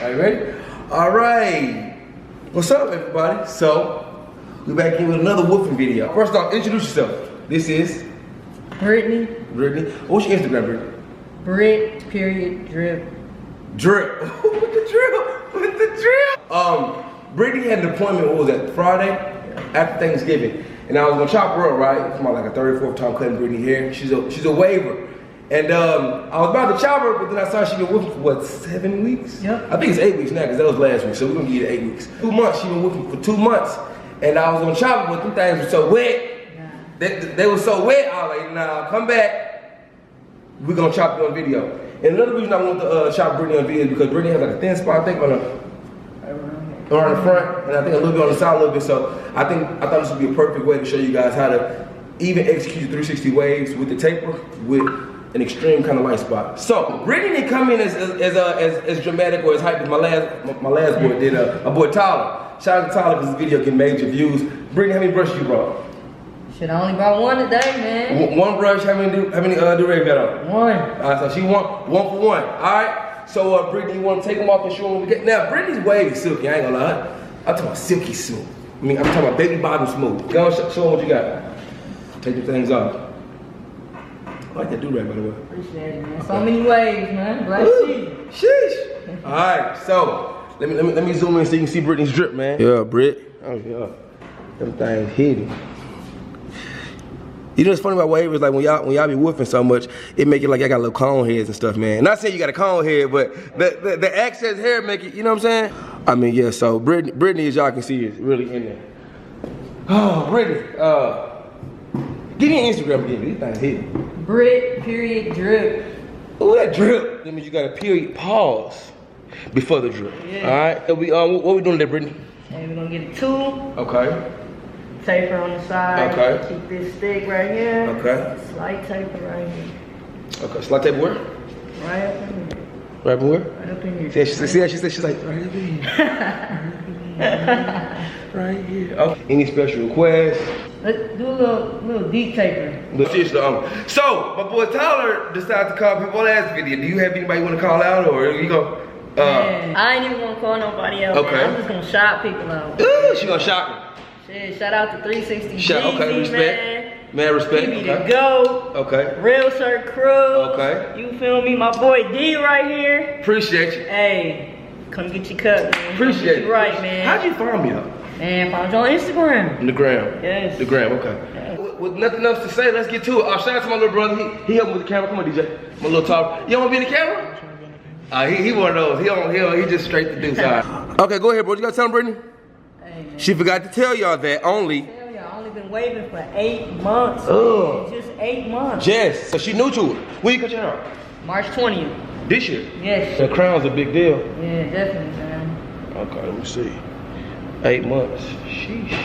Are you ready? All right. What's up, everybody? So, we're back here with another woofing video. First off, introduce yourself. This is Brittany. Brittany. What's your Instagram, Brittany? Brit.drip. Drip. With the drip. With the drip. Brittany had an appointment, what was that, Friday? After Thanksgiving. And I was gonna chop her up, right? It's my like a 34th time cutting Brittany hair. She's a waiver. And I was about to chop her, but then I saw she been woofing for what, 7 weeks? Yep. I think it's 8 weeks now, because that was last week, so we're gonna give it 8 weeks. 2 months, she been woofing for 2 months. And I was gonna chop her, but them things were so wet. Yeah. They were so wet, I was like, nah, come back. We're gonna chop you on video. And another reason I want to chop Brittany on video is because Brittany has like a thin spot, I think, on the front, and I think a little bit on the side a little bit. So I thought this would be a perfect way to show you guys how to even execute 360 waves with the taper with an extreme kind of light spot. So Brittany didn't come in as dramatic or as hype as my last boy did. My boy Tyler. Shout out to Tyler because this video getting major views. Brittany, how many brushes you brought? Shit, I only brought one today, man. One brush. How many do-rags you got on? One. So she one for one. All right. So Brittany, you want to take them off and show them what we get? Now Brittany's wavy silky. I ain't gonna lie. I'm talking about silky smooth. I mean, I'm talking about baby bottom smooth. Go on, show them what you got. Take the things off. I like that do-rag, by the way. Appreciate it, man. So many waves, man. Bless you. Sheesh. All right. So let me zoom in so you can see Brittany's drip, man. Yeah, Britt. Oh yeah. Them things hidden. You know what's funny about wavers, like when y'all be woofing so much, it make it like I got little cone heads and stuff, man. Not saying you got a cone head, but the excess hair make it, you know what I'm saying? I mean, yeah, so Brittany, as y'all can see, is really in there. Oh, Brittany, give me an Instagram again, these things hidden. Brit.drip. Ooh, that drip. That means you got a period pause before the drip. Yeah. All right, so what we doing there, Brittany? Hey, we're gonna get a tool. Okay. Taper on the side. Okay. Keep this stick right here. Okay. Slight taper right here. Okay, slide taper where? Right up in here. Right up where? Right up in here. See how she said, she's like, right up in here. Right here. Okay. Any special requests? Let's do a little deep taper. So, my boy Tyler decided to call people on the last video. Do you have anybody you want to call out, or you go? Man, I ain't even gonna call nobody else. Okay. Man. I'm just gonna shout people out. Ooh, she gonna shout me. Shit, shout out to 360 okay, respect. Man, respect. Give me the GOAT. Okay. Real Shirt Crew. Okay. You feel me? My boy D right here. Appreciate you. Hey, come get your cut, man. Appreciate you. Right, man. How'd you find me though? Man, found you on Instagram. In the gram. Yes. The gram, okay. Yeah. With nothing else to say, let's get to it. Shout out to my little brother. He helped me with the camera. Come on, DJ. My little Tyler. You don't want to be in the camera? He one of those. He just straight to do side. Okay, go ahead, bro. You got to tell him, Brittany? Hey, man. She forgot to tell y'all that only. I only been waving for 8 months. Just 8 months. Yes. So she new to it. When you cut your hair? March 20th. This year? Yes. The crown's a big deal. Yeah, definitely, man. Okay, let me see. 8 months. Sheesh.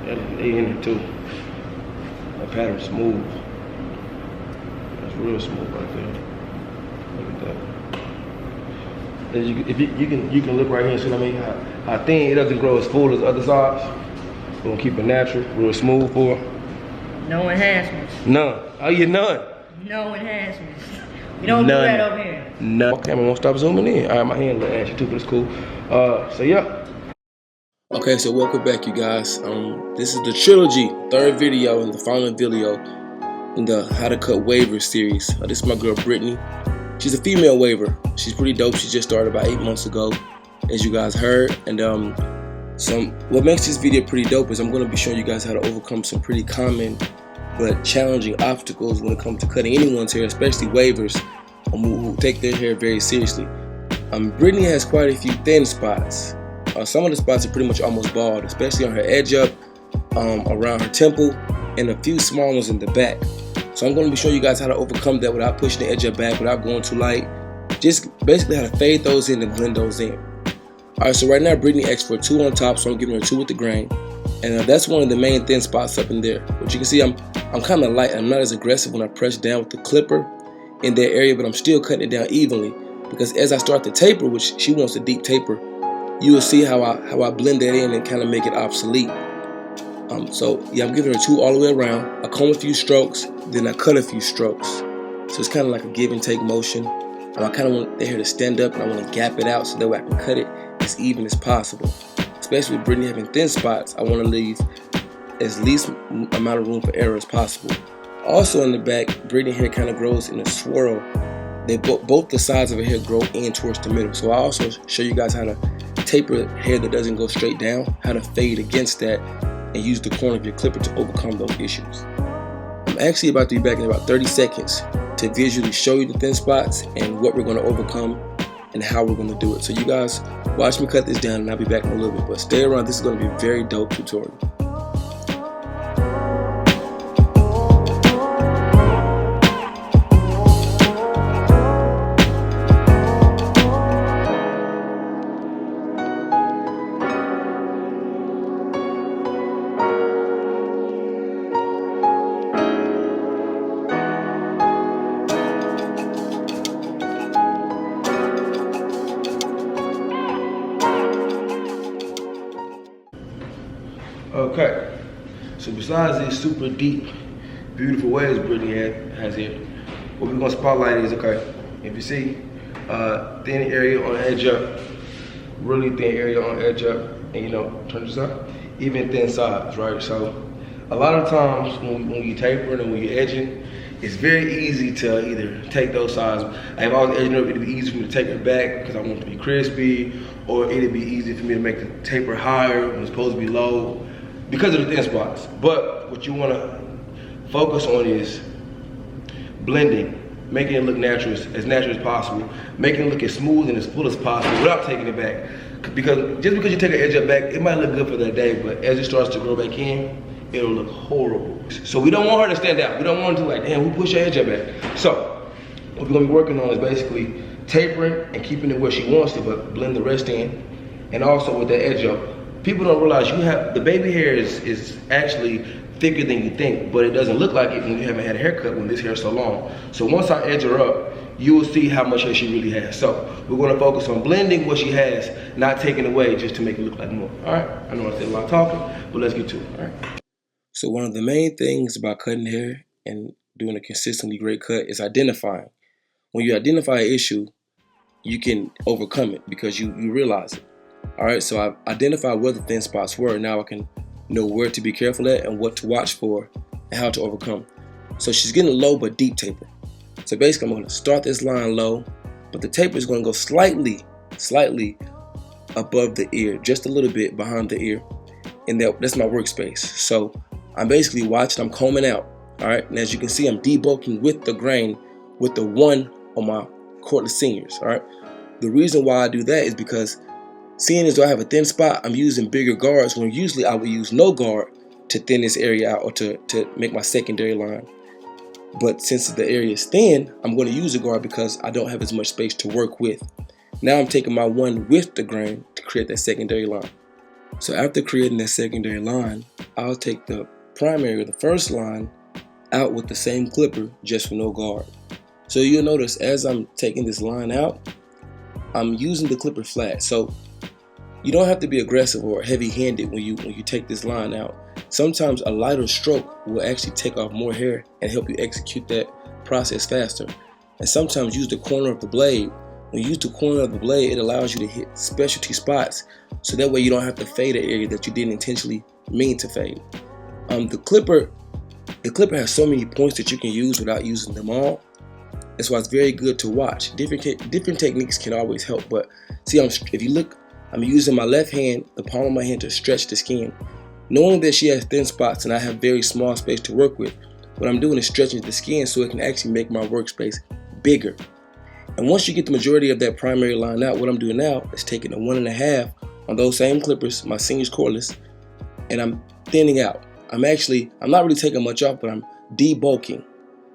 They in it too. That pattern's smooth. That's real smooth right there. Look at that. If you can look right here and see what I mean, how thin it doesn't grow as full as other sides. We're gonna keep it natural, real smooth for her. No enhancements. None. Oh, you none? No enhancements. We don't do that over here. No. Okay, I'm gonna stop zooming in. All right, my hand a little ashy too, but it's cool. So yeah. Okay, so welcome back, you guys. This is the trilogy, third video and the final video in the How to Cut Waver series. This is my girl Brittany. She's a female waver. She's pretty dope. She just started about 8 months ago, as you guys heard. And what makes this video pretty dope is I'm going to be showing you guys how to overcome some pretty common but challenging obstacles when it comes to cutting anyone's hair, especially wavers who take their hair very seriously. Brittany has quite a few thin spots. Some of the spots are pretty much almost bald, especially on her edge up, around her temple, and a few small ones in the back. So I'm going to be showing you guys how to overcome that without pushing the edge up back, without going too light. Just basically how to fade those in and blend those in. Alright, so right now Brittany asked for a 2 on top, so I'm giving her a 2 with the grain. And that's one of the main thin spots up in there. But you can see I'm kind of light. I'm not as aggressive when I press down with the clipper in that area, but I'm still cutting it down evenly. Because as I start to taper, which she wants a deep taper, you will see how I blend that in and kind of make it obsolete. So yeah, I'm giving her a 2 all the way around. I comb a few strokes, then I cut a few strokes. So it's kind of like a give and take motion. I kind of want the hair to stand up, and I want to gap it out so that way I can cut it as even as possible. Especially with Brittany having thin spots, I want to leave as least amount of room for error as possible. Also in the back, Brittany hair kind of grows in a swirl. Both the sides of her hair grow in towards the middle. So I also show you guys how to taper hair that doesn't go straight down, how to fade against that, and use the corner of your clipper to overcome those issues. I'm actually about to be back in about 30 seconds to visually show you the thin spots and what we're going to overcome and how we're going to do it. So you guys watch me cut this down, and I'll be back in a little bit. But stay around. This is going to be a very dope tutorial. Okay, so besides these super deep, beautiful waves Brittany has here, what we're gonna spotlight is, okay, if you see thin area on the edge up, really thin area on the edge up, and you know, turn this up, even thin sides, right? So a lot of times when you tapering and when you're edging, it's very easy to either take those sides. If I was edging up, it'd be easy for me to take it back because I want it to be crispy, or it'd be easy for me to make the taper higher when it's supposed to be low, because of the thin spots. But what you want to focus on is blending, making it look natural as possible, making it look as smooth and as full as possible without taking it back. Because just because you take an edge up back, it might look good for that day, but as it starts to grow back in, it'll look horrible. So we don't want her to stand out. We don't want her to like, damn, who pushed her edge up back? So what we're gonna be working on is basically tapering and keeping it where she wants to, but blend the rest in, and also with that edge up. People don't realize the baby hair is actually thicker than you think, but it doesn't look like it when you haven't had a haircut when this hair is so long. So once I edge her up, you will see how much hair she really has. So we're gonna focus on blending what she has, not taking away just to make it look like more. All right, I know I said a lot of talking, but let's get to it, all right? So one of the main things about cutting hair and doing a consistently great cut is identifying. When you identify an issue, you can overcome it because you realize it. All right, so I've identified where the thin spots were. Now I can know where to be careful at and what to watch for and how to overcome. So she's getting a low but deep taper. So basically I'm gonna start this line low, but the taper is gonna go slightly above the ear, just a little bit behind the ear. And that's my workspace. So I'm basically watching, I'm combing out. All right, and as you can see, I'm debulking with the grain with the one on my cordless seniors. All right, the reason why I do that is because seeing as though I have a thin spot, I'm using bigger guards when usually I would use no guard to thin this area out or to make my secondary line. But since the area is thin, I'm going to use a guard because I don't have as much space to work with. Now I'm taking my one with the grain to create that secondary line. So after creating that secondary line, I'll take the primary, or the first line, out with the same clipper, just for no guard. So you'll notice as I'm taking this line out, I'm using the clipper flat. So you don't have to be aggressive or heavy-handed when you take this line out. Sometimes a lighter stroke will actually take off more hair and help you execute that process faster. And sometimes use the corner of the blade. When you use the corner of the blade, it allows you to hit specialty spots, so that way you don't have to fade an area that you didn't intentionally mean to fade. The clipper has so many points that you can use without using them all. That's why it's very good to watch. Different techniques can always help, but see, if you look, I'm using my left hand, the palm of my hand, to stretch the skin. Knowing that she has thin spots and I have very small space to work with, what I'm doing is stretching the skin so it can actually make my workspace bigger. And once you get the majority of that primary line out, what I'm doing now is taking a 1.5 on those same clippers, my seniors cordless, and I'm thinning out. I'm not really taking much off, but I'm debulking.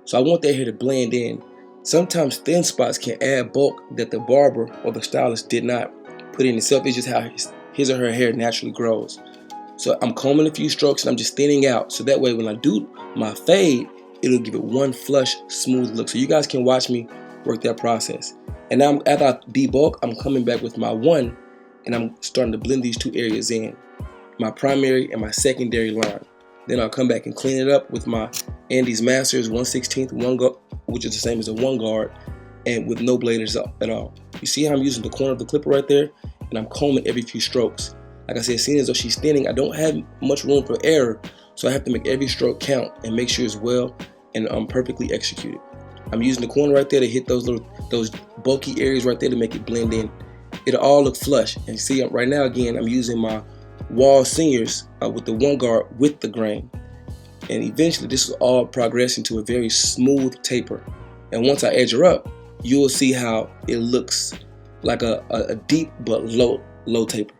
So I want that hair to blend in. Sometimes thin spots can add bulk that the barber or the stylist did not put in itself. It's just how his or her hair naturally grows. So I'm combing a few strokes and I'm just thinning out. So that way when I do my fade, it'll give it one flush, smooth look. So you guys can watch me work that process. And now after I debulk, I'm coming back with my one and I'm starting to blend these two areas in, my primary and my secondary line. Then I'll come back and clean it up with my Andes Masters 1/16, which is the same as a 1 guard. and with no blades at all. You see how I'm using the corner of the clipper right there, and I'm combing every few strokes. Like I said, seeing as though she's thinning, I don't have much room for error, so I have to make every stroke count and make sure it's well and perfectly executed. I'm using the corner right there to hit those bulky areas right there to make it blend in. It'll all look flush. And see, right now again, I'm using my Wahl Seniors with the 1 guard with the grain. And eventually this will all progress into a very smooth taper. And once I edge her up, you will see how it looks like a deep but low taper.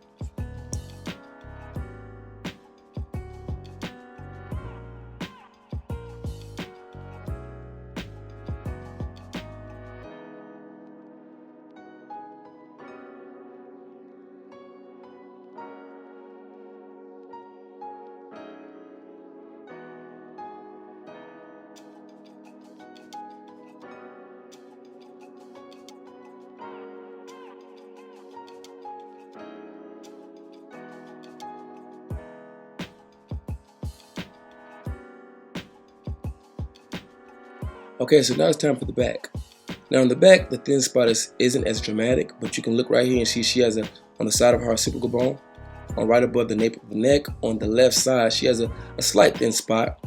Okay, so now it's time for the back. Now on the back, the thin spot isn't as dramatic, but you can look right here and see she has on the side of her occipital bone, right above the nape of the neck, on the left side, she has a slight thin spot.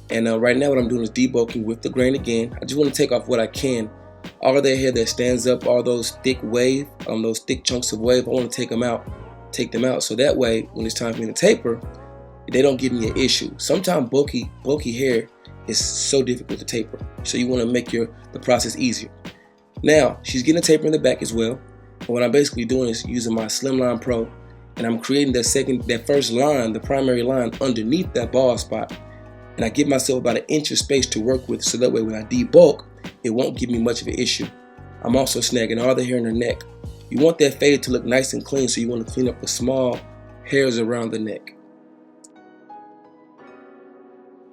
And right now what I'm doing is debulking with the grain again. I just want to take off what I can. All of that hair that stands up, all those thick wave, those thick chunks of wave, I want to take them out. So that way, when it's time for me to taper, they don't give me an issue. Sometimes bulky hair is so difficult to taper, so you want to make the process easier. Now she's getting a taper in the back as well, and what I'm basically doing is using my Slimline Pro, and I'm creating that first line, the primary line underneath that bald spot, and I give myself about 1 inch of space to work with, so that way when I debulk, it won't give me much of an issue. I'm also snagging all the hair in her neck. You want that fade to look nice and clean, so you want to clean up the small hairs around the neck.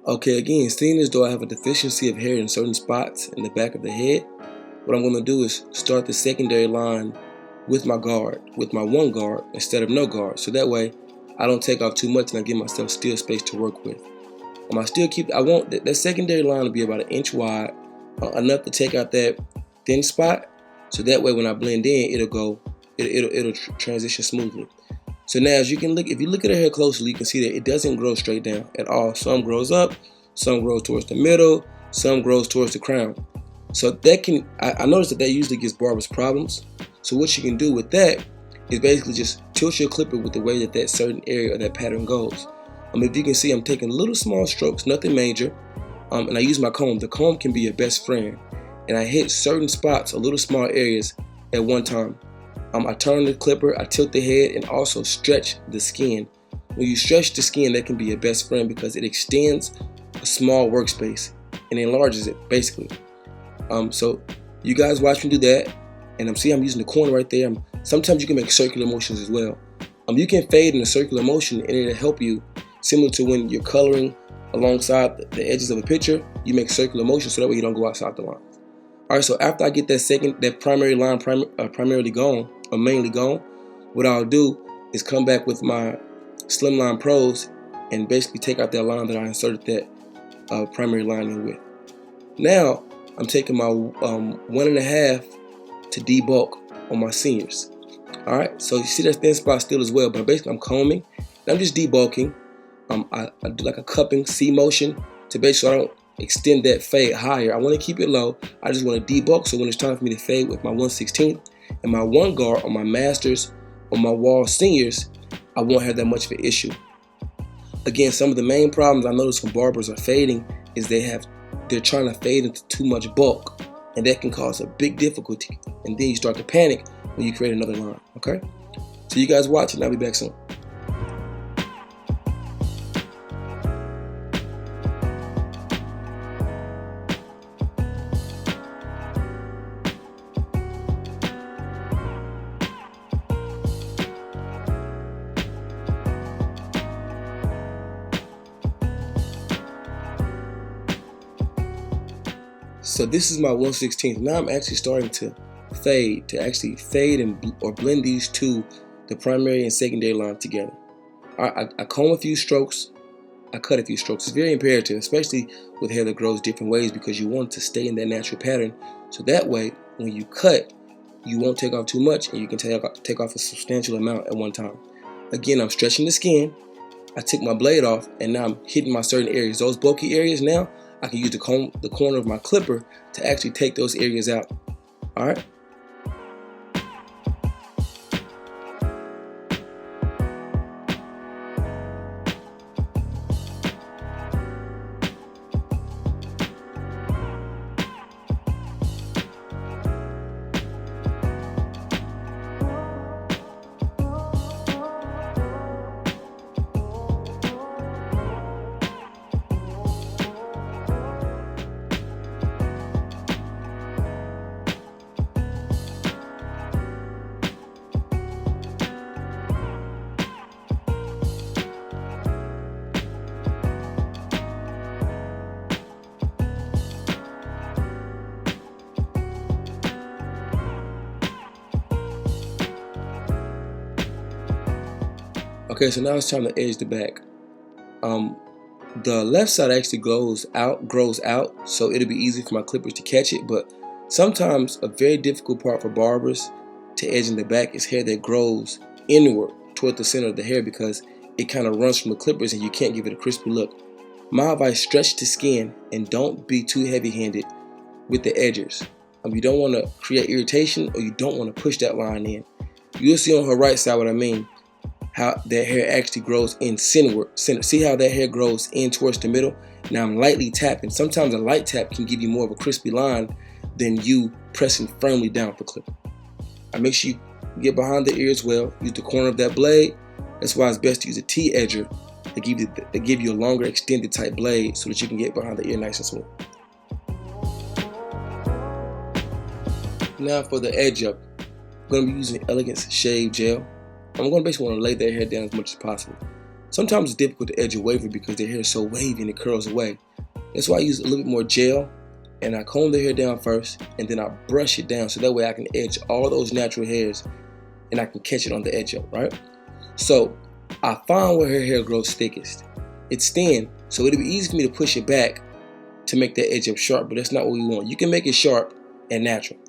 Okay, again, seeing as though I have a deficiency of hair in certain spots in the back of the head, what I'm going to do is start the secondary line with my 1 guard instead of no guard. So that way I don't take off too much and I give myself still space to work with. I want that secondary line to be about 1 inch wide, enough to take out that thin spot. So that way when I blend in, it'll transition smoothly. So now if you look at her hair closely, you can see that it doesn't grow straight down at all. Some grows up, some grows towards the middle, some grows towards the crown. So I noticed that usually gives barbers problems. So what you can do with that is basically just tilt your clipper with the way that certain area or that pattern goes. If you can see, I'm taking little small strokes, nothing major, and I use my comb. The comb can be your best friend, and I hit certain spots or little small areas at one time. I turn the clipper, I tilt the head, and also stretch the skin. When you stretch the skin, that can be your best friend because it extends a small workspace and enlarges it, basically. So you guys watch me do that, and I'm using the corner right there. Sometimes you can make circular motions as well. You can fade in a circular motion, and it'll help you, similar to when you're coloring alongside the edges of a picture. You make circular motions so that way you don't go outside the line. All right, so after I get that primary line primarily gone, or mainly gone, what I'll do is come back with my Slimline Pros and basically take out that line that I inserted that primary line in with. Now I'm taking my 1.5 to debulk on my seniors. All right, so you see that thin spot still as well, but basically I'm combing and I'm just debulking. I do like a cupping C motion to make sure I don't extend that fade higher. I want to keep it low. I just want to debulk, so when it's time for me to fade with my 1/16 and my 1 guard on my Masters or my Wahl Seniors, I won't have that much of an issue. Again, some of the main problems I notice when barbers are fading is they're trying to fade into too much bulk, and that can cause a big difficulty, and then you start to panic when you create another line. Okay, so you guys watch and I'll be back soon. So this is my 1/16. Now I'm actually starting to fade or blend these two, the primary and secondary line together. I comb a few strokes, I cut a few strokes. It's very imperative, especially with hair that grows different ways, because you want it to stay in that natural pattern. So that way, when you cut, you won't take off too much, and you can take off a substantial amount at one time. Again, I'm stretching the skin. I took my blade off, and now I'm hitting my certain areas. Those bulky areas now, I can use the corner of my clipper to actually take those areas out. All right. Okay, so now it's time to edge the back. The left side actually grows out, so it'll be easy for my clippers to catch it, but sometimes a very difficult part for barbers to edge in the back is hair that grows inward toward the center of the hair because it kind of runs from the clippers and you can't give it a crispy look. My advice, stretch the skin and don't be too heavy-handed with the edgers. You don't want to create irritation, or you don't want to push that line in. You'll see on her right side what I mean. How that hair actually grows in center. See how that hair grows in towards the middle? Now I'm lightly tapping. Sometimes a light tap can give you more of a crispy line than you pressing firmly down with the clipper. I make sure you get behind the ear as well. Use the corner of that blade. That's why it's best to use a T-edger to give you a longer extended type blade so that you can get behind the ear nice and smooth. Now for the edge up, I'm going to be using Elegance Shave Gel. I'm going to basically want to lay their hair down as much as possible. Sometimes it's difficult to edge a waver because their hair is so wavy and it curls away. That's why I use a little bit more gel, and I comb their hair down first, and then I brush it down so that way I can edge all those natural hairs and I can catch it on the edge up, right? So I find where her hair grows thickest. It's thin, so it'll be easy for me to push it back to make that edge up sharp, but that's not what we want. You can make it sharp and natural.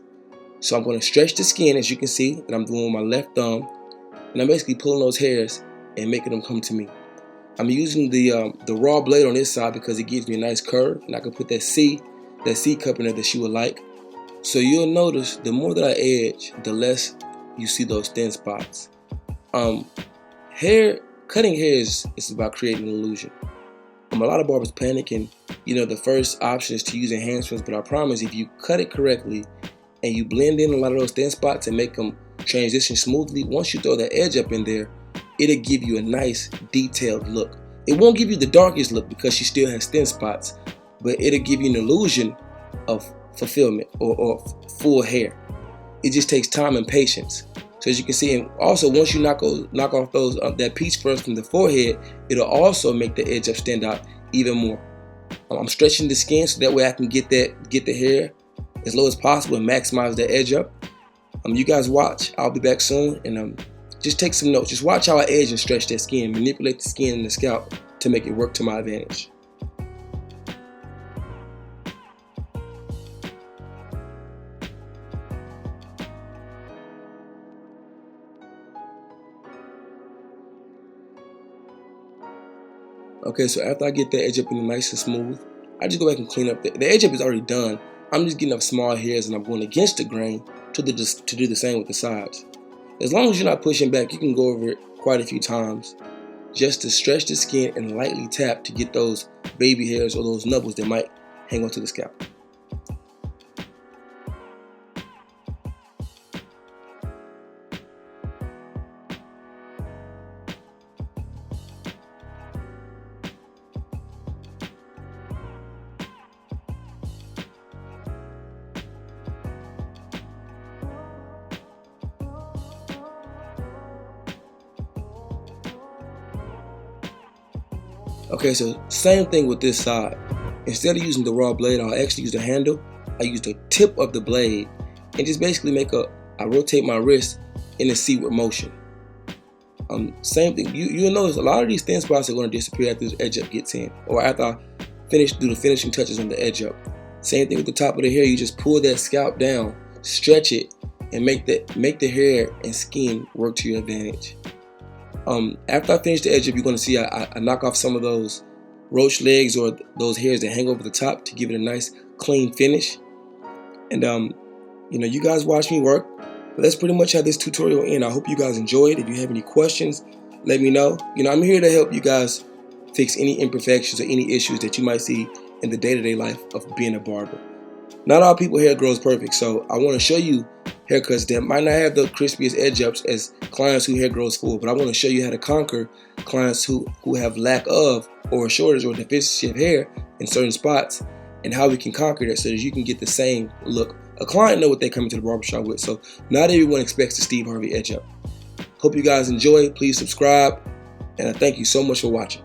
So I'm going to stretch the skin, as you can see that I'm doing with my left thumb. And I'm basically pulling those hairs and making them come to me. I'm using the raw blade on this side because it gives me a nice curve, and I can put that C cup in there that she would like. So you'll notice the more that I edge, the less you see those thin spots. Cutting hair is about creating an illusion. A lot of barbers panic, and the first option is to use enhancements, but I promise if you cut it correctly and you blend in a lot of those thin spots and make them transition smoothly, once you throw that edge up in there, it'll give you a nice detailed look. It won't give you the darkest look because she still has thin spots, but it'll give you an illusion of fulfillment or full hair. It just takes time and patience. So as you can see, and also once you knock off those that peach fuzz from the forehead, it'll also make the edge up stand out even more. I'm stretching the skin so that way I can get the hair as low as possible and maximize the edge up. You guys watch. I'll be back soon, and just take some notes. Just watch how I edge and stretch that skin, manipulate the skin and the scalp to make it work to my advantage. Okay, so after I get that edge up in the nice and smooth, I just go back and clean up. The edge up is already done. I'm just getting up small hairs and I'm going against the grain to do the same with the sides. As long as you're not pushing back, you can go over it quite a few times just to stretch the skin and lightly tap to get those baby hairs or those nubbles that might hang onto the scalp. Okay, so same thing with this side. Instead of using the raw blade, I'll actually use the handle. I use the tip of the blade and just basically I rotate my wrist in a seaward motion. Same thing, you'll notice a lot of these thin spots are going to disappear after this edge up gets in, or after I do the finishing touches on the edge up. Same thing with the top of the hair, you just pull that scalp down stretch it, and make the hair and skin work to your advantage. After I finish the edge up, you're going to see I knock off some of those roach legs or those hairs that hang over the top to give it a nice clean finish. And you guys watch me work, but that's pretty much how this tutorial ends. I hope you guys enjoyed. If you have any questions, let me know. I'm here to help you guys fix any imperfections or any issues that you might see in the day-to-day life of being a barber. Not all people's hair grows perfect, so I want to show you haircuts that might not have the crispiest edge ups as clients whose hair grows full, but I want to show you how to conquer clients who have lack of or a shortage or deficiency of hair in certain spots, and how we can conquer that so that you can get the same look. A client know what they come into the barbershop with, so not everyone expects the Steve Harvey edge up. Hope you guys enjoy. Please subscribe, and I thank you so much for watching.